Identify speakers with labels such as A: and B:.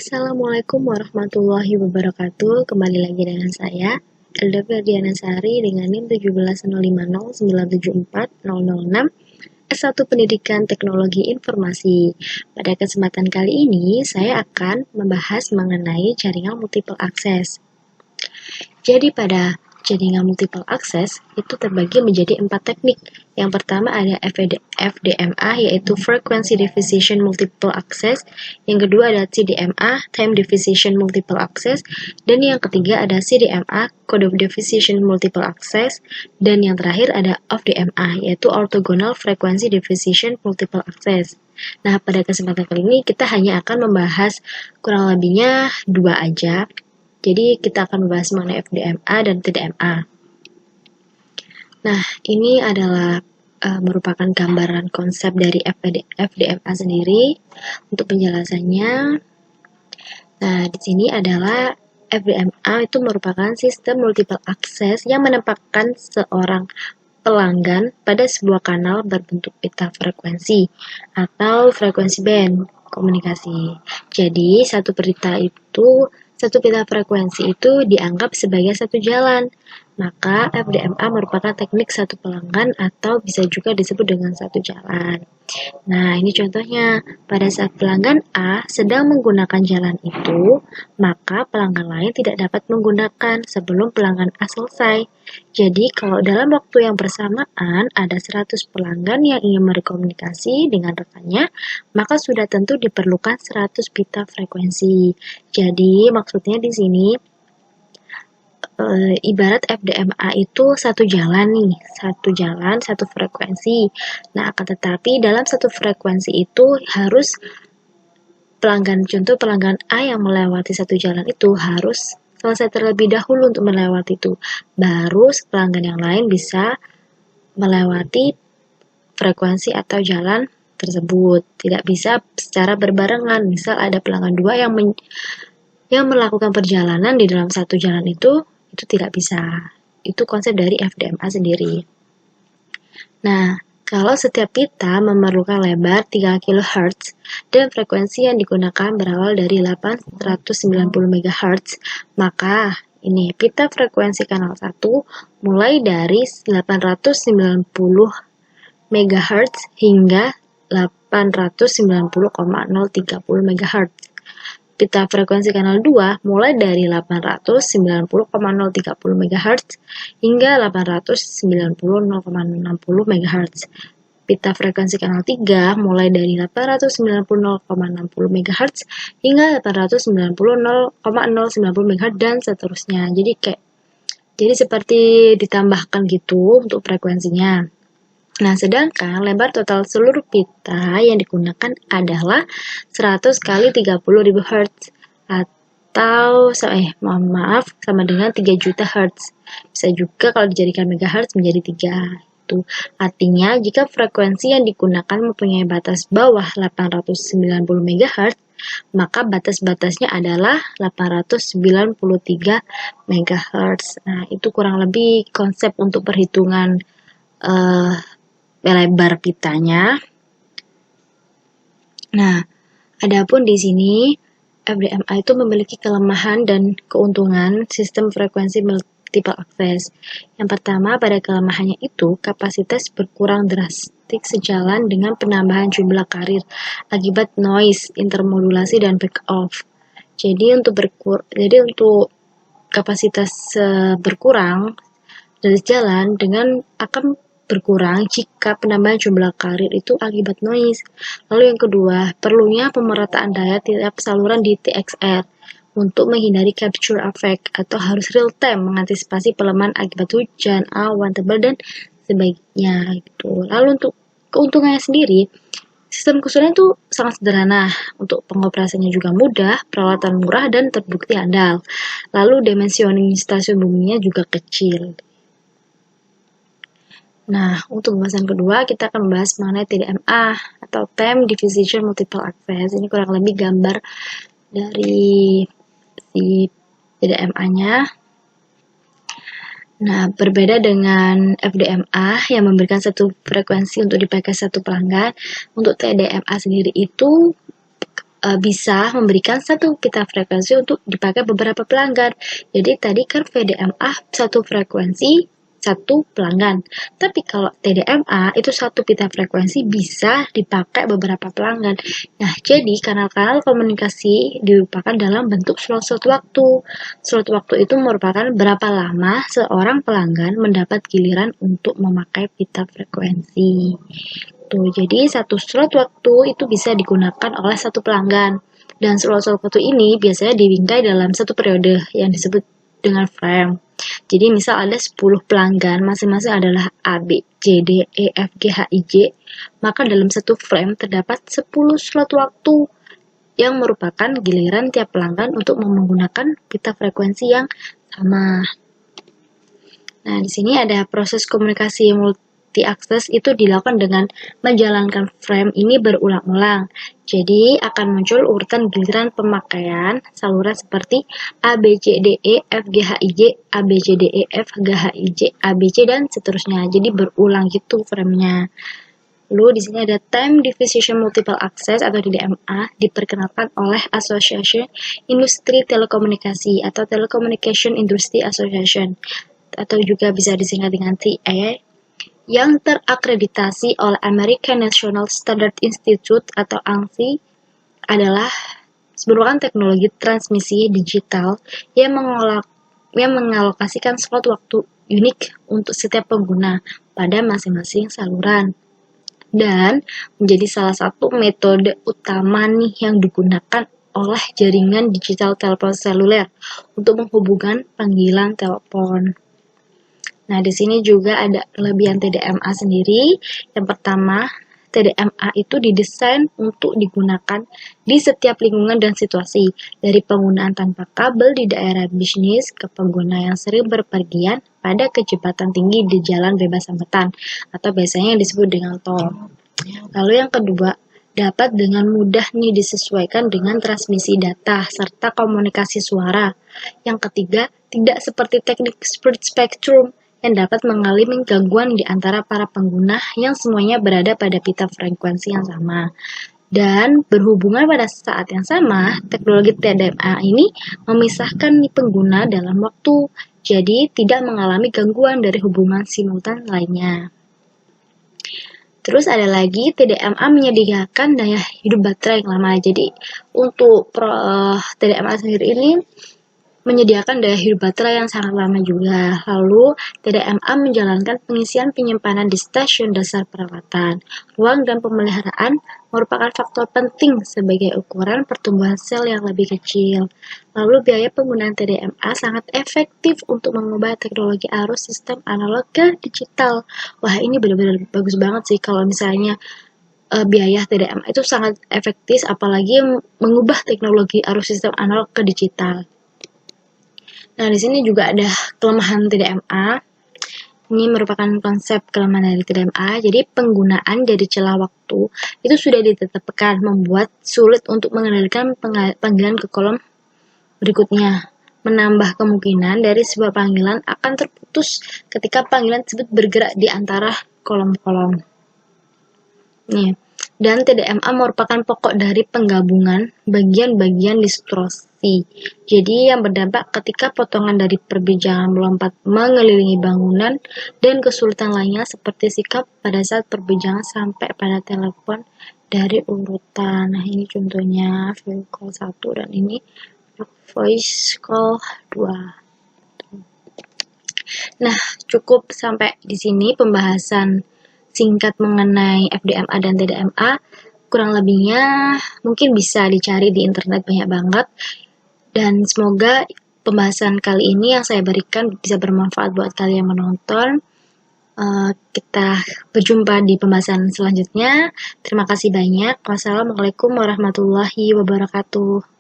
A: Assalamualaikum warahmatullahi wabarakatuh. Kembali lagi dengan saya, Elda Ferdiana Sari dengan NIM 17050974006 S1 Pendidikan Teknologi Informasi. Pada kesempatan kali ini, saya akan membahas mengenai jaringan multiple access. Jadi pada jaringan multiple access itu terbagi menjadi 4 teknik. Yang pertama ada FDMA, yaitu Frequency Division Multiple Access. Yang kedua ada CDMA, Time Division Multiple Access. Dan yang ketiga ada CDMA, Code Division Multiple Access. Dan yang terakhir ada OFDMA, yaitu Orthogonal Frequency Division Multiple Access. Nah, pada kesempatan kali ini kita hanya akan membahas kurang lebihnya 2 aja. Jadi kita akan membahas mengenai FDMA dan TDMA. Nah, ini adalah merupakan gambaran konsep dari FDMA sendiri. Untuk penjelasannya, nah di sini adalah FDMA itu merupakan sistem multiple access yang menempatkan seorang pelanggan pada sebuah kanal berbentuk pita frekuensi atau frekuensi band komunikasi. Jadi satu pita frekuensi itu dianggap sebagai satu jalan. Maka FDMA merupakan teknik satu pelanggan atau bisa juga disebut dengan satu jalan. Nah, ini contohnya. Pada saat pelanggan A sedang menggunakan jalan itu, maka pelanggan lain tidak dapat menggunakan sebelum pelanggan A selesai. Jadi, kalau dalam waktu yang bersamaan ada 100 pelanggan yang ingin berkomunikasi dengan rekannya, maka sudah tentu diperlukan 100 pita frekuensi. Jadi, maksudnya di sini ibarat FDMA itu satu jalan nih, satu frekuensi. Nah, akan tetapi dalam satu frekuensi itu harus pelanggan A yang melewati satu jalan itu harus selesai terlebih dahulu untuk melewati itu. Baru pelanggan yang lain bisa melewati frekuensi atau jalan tersebut. Tidak bisa secara berbarengan. Misal ada pelanggan 2 yang melakukan perjalanan di dalam satu jalan itu tidak bisa. Itu konsep dari FDMA sendiri. Nah, kalau setiap pita memerlukan lebar 3 kHz dan frekuensi yang digunakan berawal dari 890 MHz, maka ini pita frekuensi kanal 1 mulai dari 890 MHz hingga 890,030 MHz. Pita frekuensi kanal 2 mulai dari 890,030 MHz hingga 890,060 MHz. Pita frekuensi kanal 3 mulai dari 890,060 MHz hingga 890,090 MHz dan seterusnya. Jadi seperti ditambahkan gitu untuk frekuensinya. Nah, sedangkan lebar total seluruh pita yang digunakan adalah 100 kali 30.000 Hz atau sama dengan 3 juta Hz. Bisa juga kalau dijadikan megahertz menjadi 3. Itu artinya jika frekuensi yang digunakan mempunyai batas bawah 890 MHz, maka batas-batasnya adalah 893 MHz. Nah, itu kurang lebih konsep untuk perhitungan lebar pitanya. Nah, adapun di sini FDMA itu memiliki kelemahan dan keuntungan sistem frekuensi multiple access. Yang pertama, pada kelemahannya itu kapasitas berkurang drastik sejalan dengan penambahan jumlah karir akibat noise, intermodulasi dan back off. Jadi untuk kapasitas berkurang dari jalan dengan akan berkurang jika penambahan jumlah karir itu akibat noise. Lalu yang kedua, perlunya pemerataan daya tiap saluran di TXR untuk menghindari capture effect atau harus real time mengantisipasi pelemahan akibat hujan, awan tebal dan sebagainya gitu. Lalu untuk keuntungannya sendiri, sistem kesulitan itu sangat sederhana, untuk pengoperasiannya juga mudah, peralatan murah dan terbukti andal. Lalu dimensioning stasiun buminya juga kecil. Nah, untuk pembahasan kedua, kita akan membahas mengenai TDMA atau Time Division Multiple Access. Ini kurang lebih gambar dari si TDMA-nya. Nah, berbeda dengan FDMA yang memberikan satu frekuensi untuk dipakai satu pelanggan, untuk TDMA sendiri itu bisa memberikan satu pita frekuensi untuk dipakai beberapa pelanggan. Jadi tadi kan VDMA satu frekuensi satu pelanggan. Tapi kalau TDMA itu satu pita frekuensi bisa dipakai beberapa pelanggan. Nah, jadi kanal-kanal komunikasi dilupakan dalam bentuk slot-slot waktu. Slot waktu itu merupakan berapa lama seorang pelanggan mendapat giliran untuk memakai pita frekuensi. Tuh, jadi satu slot waktu itu bisa digunakan oleh satu pelanggan. Dan slot-slot waktu ini biasanya dibingkai dalam satu periode yang disebut dengan frame. Jadi misal ada 10 pelanggan, masing-masing adalah A, B, C, D, E, F, G, H, I, J, maka dalam satu frame terdapat 10 slot waktu yang merupakan giliran tiap pelanggan untuk menggunakan pita frekuensi yang sama. Nah, di sini ada proses komunikasi multi-akses itu dilakukan dengan menjalankan frame ini berulang-ulang. Jadi, akan muncul urutan giliran pemakaian saluran seperti A, B, C, D, E, F, G, H, I, J, A, B, C, D, E, F, G, H, I, J, A, B, C, dan seterusnya. Jadi, berulang gitu frame-nya. Lalu, di sini ada Time Diffusion Multiple Access atau TDMA diperkenalkan oleh Association Industri Telekomunikasi atau Telecommunication Industry Association atau juga bisa disingkat dengan TA yang terakreditasi oleh American National Standard Institute atau ANSI adalah merupakan teknologi transmisi digital yang mengalokasikan slot waktu unik untuk setiap pengguna pada masing-masing saluran dan menjadi salah satu metode utama nih yang digunakan oleh jaringan digital telepon seluler untuk menghubungkan panggilan telepon. Nah, di sini juga ada kelebihan TDMA sendiri. Yang pertama, TDMA itu didesain untuk digunakan di setiap lingkungan dan situasi, dari penggunaan tanpa kabel di daerah bisnis ke pengguna yang sering berpergian pada kecepatan tinggi di jalan bebas hambatan, atau biasanya yang disebut dengan tol. Lalu yang kedua, dapat dengan mudah nih disesuaikan dengan transmisi data serta komunikasi suara. Yang ketiga, tidak seperti teknik split spectrum yang dapat mengalami gangguan di antara para pengguna yang semuanya berada pada pita frekuensi yang sama. Dan berhubungan pada saat yang sama, teknologi TDMA ini memisahkan pengguna dalam waktu, jadi tidak mengalami gangguan dari hubungan simultan lainnya. Terus ada lagi TDMA menyediakan daya hidup baterai yang lama. Jadi untuk TDMA sendiri ini menyediakan daya hidup baterai yang sangat lama juga. Lalu, TDMA menjalankan pengisian penyimpanan di stasiun dasar perawatan. Ruang dan pemeliharaan merupakan faktor penting sebagai ukuran pertumbuhan sel yang lebih kecil. Lalu, biaya penggunaan TDMA sangat efektif untuk mengubah teknologi arus sistem analog ke digital. Wah, ini benar-benar bagus banget sih kalau misalnya biaya TDMA itu sangat efektif, apalagi mengubah teknologi arus sistem analog ke digital. Nah, di sini juga ada kelemahan TDMA. Ini merupakan konsep kelemahan dari TDMA. Jadi, penggunaan dari celah waktu itu sudah ditetapkan, membuat sulit untuk mengendalikan panggilan ke kolom berikutnya. Menambah kemungkinan dari sebuah panggilan akan terputus ketika panggilan tersebut bergerak di antara kolom-kolom. Nih. Dan TDMA merupakan pokok dari penggabungan bagian-bagian distorsi. Jadi yang berdampak ketika potongan dari perbincangan melompat mengelilingi bangunan dan kesulitan lainnya seperti sikap pada saat perbincangan sampai pada telepon dari urutan. Nah, ini contohnya video call 1 dan ini voice call 2. Nah, cukup sampai di sini pembahasan singkat mengenai FDMA dan TDMA. Kurang lebihnya mungkin bisa dicari di internet banyak banget. Dan semoga pembahasan kali ini yang saya berikan bisa bermanfaat buat kalian menonton. Kita berjumpa di pembahasan selanjutnya. Terima kasih banyak. Wassalamualaikum warahmatullahi wabarakatuh.